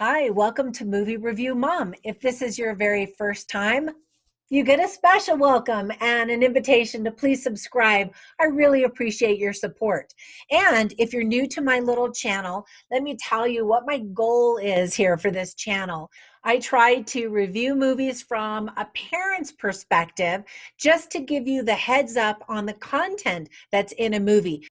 Hi, welcome to Movie Review Mom. If this is your very first time, you get a special welcome and an invitation to please subscribe. I really appreciate your support. And if you're new to my little channel, let me tell you what my goal is here for this channel. I try to review movies from a parent's perspective just to give you the heads up on the content that's in a movie.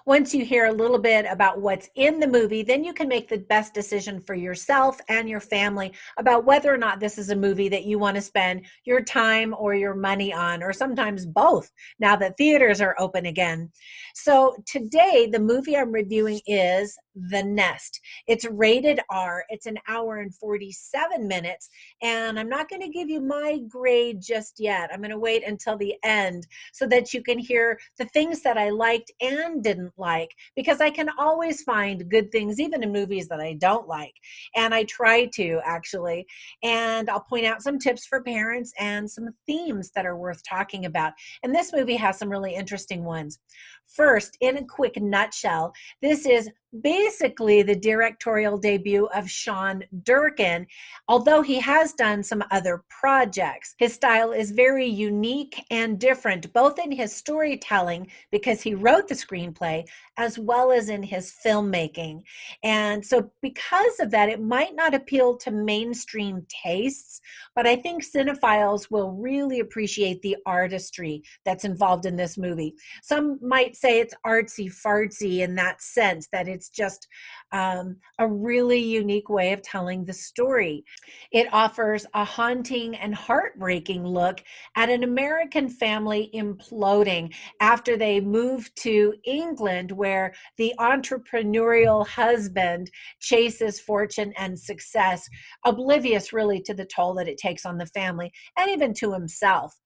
Once you hear a little bit about what's in the movie, then you can make the best decision for yourself and your family about whether or not this is a movie that you want to spend your time or your money on, or sometimes both, now that theaters are open again. So today, the movie I'm reviewing is The Nest. It's rated R. It's an hour and 47 minutes, and I'm not going to give you my grade just yet. I'm going to wait until the end so that you can hear the things that I liked and didn't like, because I can always find good things, even in movies that I don't like. And I try to actually. And I'll point out some tips for parents and some themes that are worth talking about. And this movie has some really interesting ones. First, in a quick nutshell, this is basically the directorial debut of Sean Durkin, although he has done some other projects. His style is very unique and different, both in his storytelling, because he wrote the screenplay, as well as in his filmmaking. And so because of that, it might not appeal to mainstream tastes, but I think cinephiles will really appreciate the artistry that's involved in this movie. Some might say it's artsy fartsy in that sense, that it's just a really unique way of telling the story. It offers a haunting and heartbreaking look at an American family imploding after they moved to England, where the entrepreneurial husband chases fortune and success, oblivious really to the toll that it takes on the family and even to himself.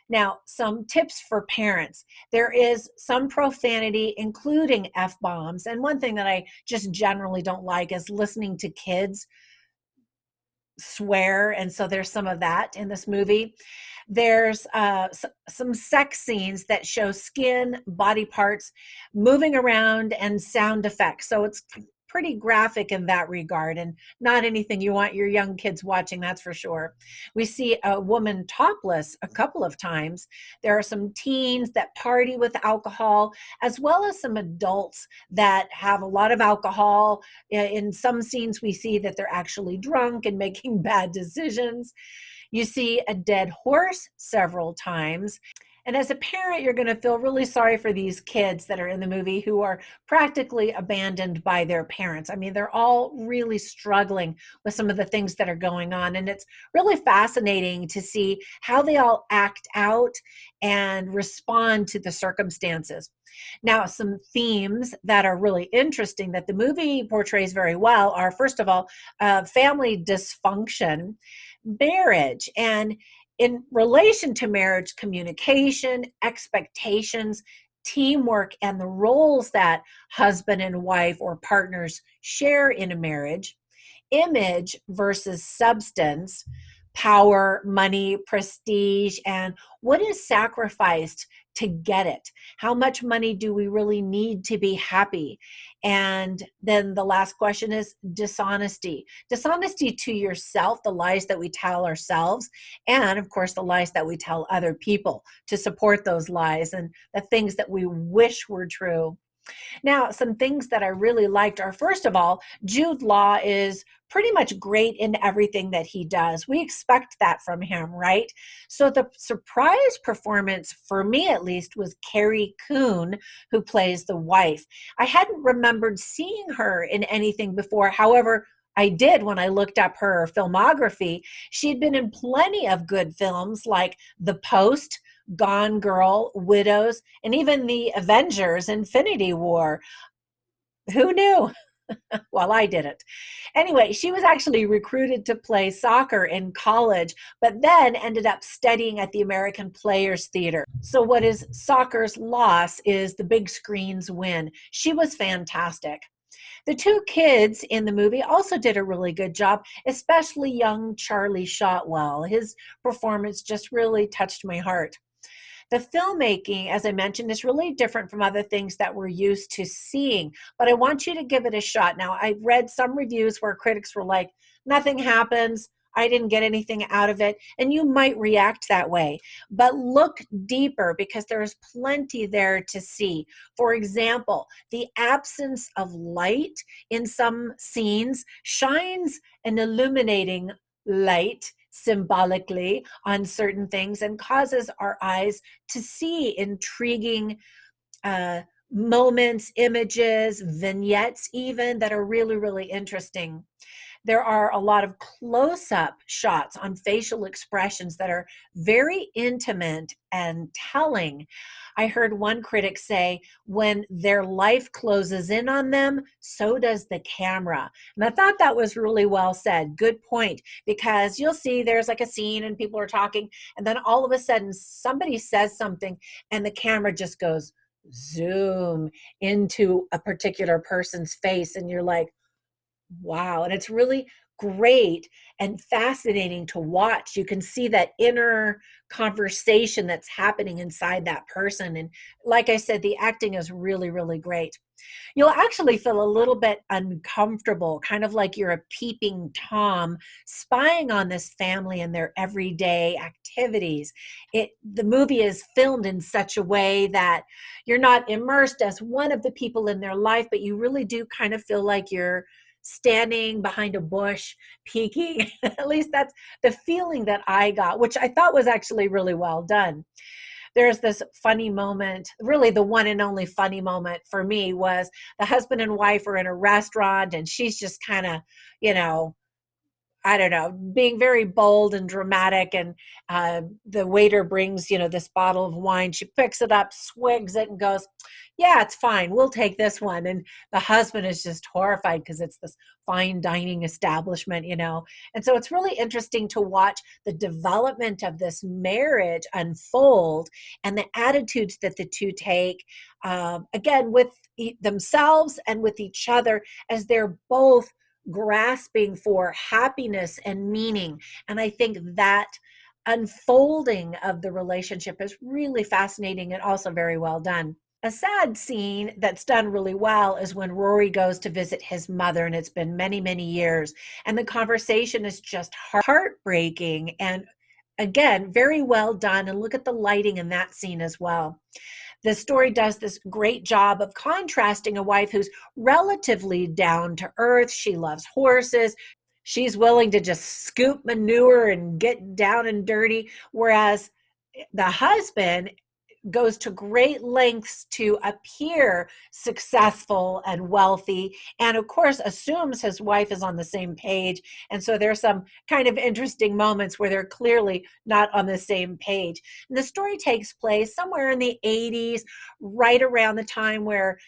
Now, some tips for parents. There is some profanity, including F-bombs. And one thing that I just generally don't like is listening to kids swear. And so there's some of that in this movie. There's some sex scenes that show skin, body parts moving around, and sound effects. So it's pretty graphic in that regard, and not anything you want your young kids watching, that's for sure. We see a woman topless a couple of times. There are some teens that party with alcohol, as well as some adults that have a lot of alcohol. In some scenes, we see that they're actually drunk and making bad decisions. You see a dead horse several times. And as a parent, you're going to feel really sorry for these kids that are in the movie who are practically abandoned by their parents. I mean, they're all really struggling with some of the things that are going on. And it's really fascinating to see how they all act out and respond to the circumstances. Now, some themes that are really interesting that the movie portrays very well are, first of all, family dysfunction, marriage, and in relation to marriage, communication, expectations, teamwork, and the roles that husband and wife or partners share in a marriage, image versus substance, power, money, prestige, and what is sacrificed to get it? How much money do we really need to be happy? And then the last question is dishonesty. Dishonesty to yourself, the lies that we tell ourselves, and of course, the lies that we tell other people to support those lies and the things that we wish were true. Now, some things that I really liked are, first of all, Jude Law is pretty much great in everything that he does. We expect that from him, right? So the surprise performance, for me at least, was Carrie Coon, who plays the wife. I hadn't remembered seeing her in anything before. However, I did when I looked up her filmography. She'd been in plenty of good films like The Post, Gone Girl, Widows, and even the Avengers Infinity War. Who knew? Well, I didn't. Anyway, she was actually recruited to play soccer in college, but then ended up studying at the American Players Theater. So what is soccer's loss is the big screen's win. She was fantastic. The two kids in the movie also did a really good job, especially young Charlie Shotwell. His performance just really touched my heart. The filmmaking, as I mentioned, is really different from other things that we're used to seeing, but I want you to give it a shot. Now, I've read some reviews where critics were like, nothing happens. I didn't get anything out of it. And you might react that way, but look deeper because there's plenty there to see. For example, the absence of light in some scenes shines an illuminating light symbolically on certain things and causes our eyes to see intriguing uh, moments, images, vignettes, even that are really, really interesting. There are a lot of close up shots on facial expressions that are very intimate and telling. I heard one critic say, when their life closes in on them, so does the camera. And I thought that was really well said. Good point. Because you'll see there's like a scene and people are talking, and then all of a sudden somebody says something, and the camera just goes zoom into a particular person's face. And you're like, wow. And it's really great and fascinating to watch. You can see that inner conversation that's happening inside that person. And like I said, the acting is really, really great. You'll actually feel a little bit uncomfortable, kind of like you're a peeping Tom spying on this family and their everyday activities. The movie is filmed in such a way that you're not immersed as one of the people in their life, but you really do kind of feel like you're standing behind a bush peeking. At least that's the feeling that I got, which I thought was actually really well done. There's this funny moment, really the one and only funny moment for me was the husband and wife are in a restaurant and she's just kind of, you know, I don't know, being very bold and dramatic. And the waiter brings, this bottle of wine. She picks it up, swigs it, and goes, yeah, it's fine. We'll take this one. And the husband is just horrified because it's this fine dining establishment. And so it's really interesting to watch the development of this marriage unfold and the attitudes that the two take, again, with themselves and with each other as they're both grasping for happiness and meaning. And I think that unfolding of the relationship is really fascinating and also very well done. A sad scene that's done really well is when Rory goes to visit his mother, and it's been many, many years. And the conversation is just heartbreaking and, again, very well done. And look at the lighting in that scene as well. The story does this great job of contrasting a wife who's relatively down to earth. She loves horses. She's willing to just scoop manure and get down and dirty. Whereas the husband goes to great lengths to appear successful and wealthy, and of course assumes his wife is on the same page. And so there's some kind of interesting moments where they're clearly not on the same page. And the story takes place somewhere in the 80s, right around the time where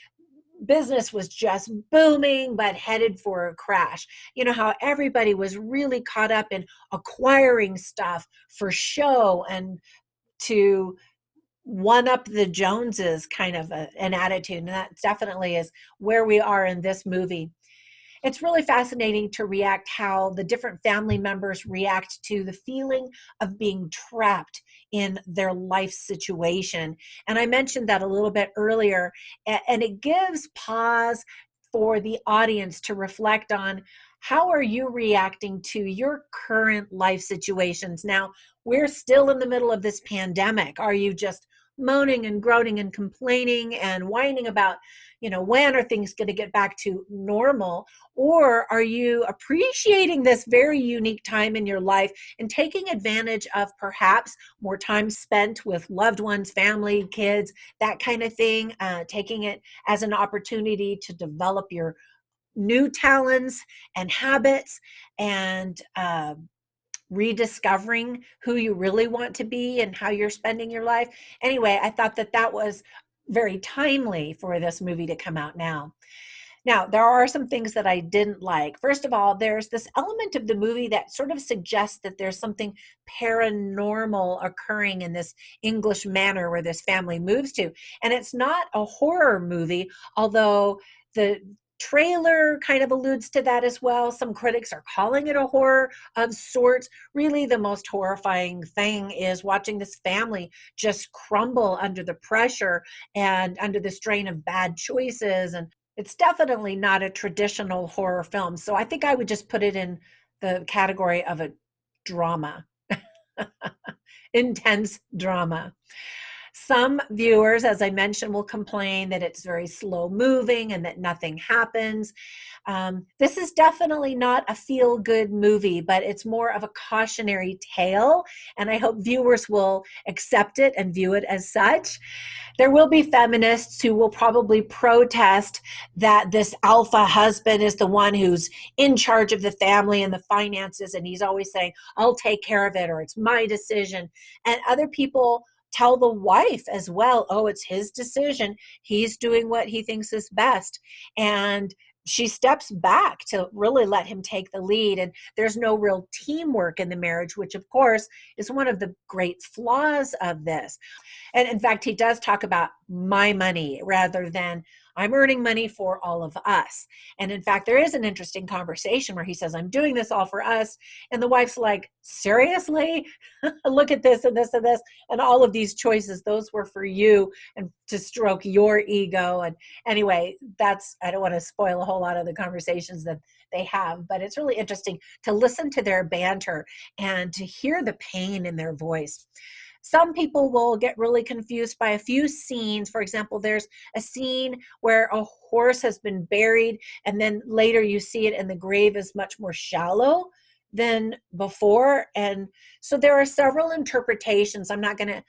business was just booming but headed for a crash. You know how everybody was really caught up in acquiring stuff for show and to one up the Joneses, kind of an attitude. And that definitely is where we are in this movie. It's really fascinating to react how the different family members react to the feeling of being trapped in their life situation. And I mentioned that a little bit earlier, and it gives pause for the audience to reflect on how are you reacting to your current life situations. Now, we're still in the middle of this pandemic. Are you just moaning and groaning and complaining and whining about, when are things going to get back to normal? Or are you appreciating this very unique time in your life and taking advantage of perhaps more time spent with loved ones, family, kids, that kind of thing, taking it as an opportunity to develop your new talents and habits and rediscovering who you really want to be and how you're spending your life. Anyway, I thought that was very timely for this movie to come out now. Now, there are some things that I didn't like. First of all, there's this element of the movie that sort of suggests that there's something paranormal occurring in this English manor where this family moves to. And it's not a horror movie, although the trailer kind of alludes to that as well. Some critics are calling it a horror of sorts. Really, the most horrifying thing is watching this family just crumble under the pressure and under the strain of bad choices. And it's definitely not a traditional horror film. So I think I would just put it in the category of a drama, intense drama. Some viewers, as I mentioned, will complain that it's very slow moving and that nothing happens. This is definitely not a feel-good movie, but it's more of a cautionary tale, and I hope viewers will accept it and view it as such. There will be feminists who will probably protest that this alpha husband is the one who's in charge of the family and the finances, and he's always saying, I'll take care of it, or it's my decision. And other people tell the wife as well, oh, it's his decision. He's doing what he thinks is best. And she steps back to really let him take the lead. And there's no real teamwork in the marriage, which, of course, is one of the great flaws of this. And in fact, he does talk about my money rather than I'm earning money for all of us. And in fact, there is an interesting conversation where he says, I'm doing this all for us. And the wife's like, seriously? Look at this and this and this. And all of these choices, those were for you and to stroke your ego. And anyway, I don't want to spoil a whole lot of the conversations that they have, but it's really interesting to listen to their banter and to hear the pain in their voice. Some people will get really confused by a few scenes. For example, there's a scene where a horse has been buried, and then later you see it, and the grave is much more shallow than before. And so there are several interpretations. I'm not going to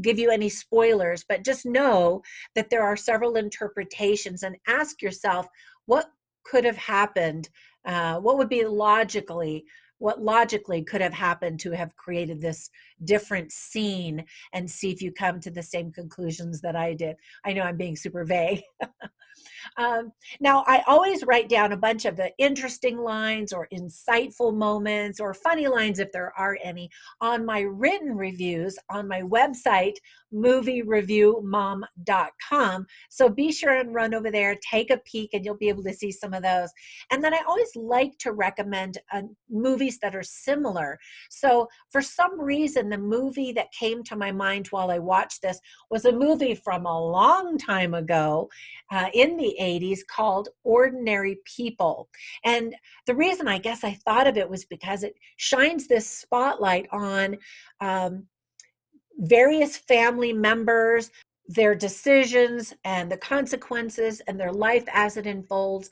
give you any spoilers, but just know that there are several interpretations, and ask yourself what could have happened. What would be what logically could have happened to have created this different scene, and see if you come to the same conclusions that I did. I know I'm being super vague. Now, I always write down a bunch of the interesting lines or insightful moments or funny lines, if there are any, on my written reviews on my website, moviereviewmom.com. So be sure and run over there, take a peek, and you'll be able to see some of those. And then I always like to recommend movies that are similar. So for some reason, the movie that came to my mind while I watched this was a movie from a long time ago in the 80s called Ordinary People. And the reason I guess I thought of it was because it shines this spotlight on various family members, their decisions and the consequences and their life as it unfolds.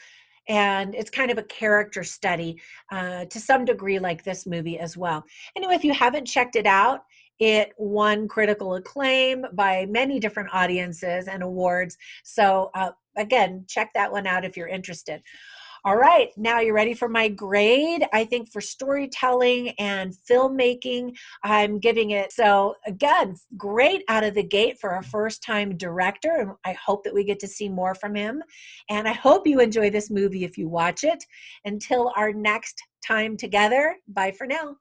And it's kind of a character study to some degree, like this movie as well. Anyway, if you haven't checked it out, it won critical acclaim by many different audiences and awards. So again, check that one out if you're interested. All right, now you're ready for my grade. I think for storytelling and filmmaking, I'm giving it, so again, great out of the gate for a first-time director, and I hope that we get to see more from him. And I hope you enjoy this movie if you watch it. Until our next time together, bye for now.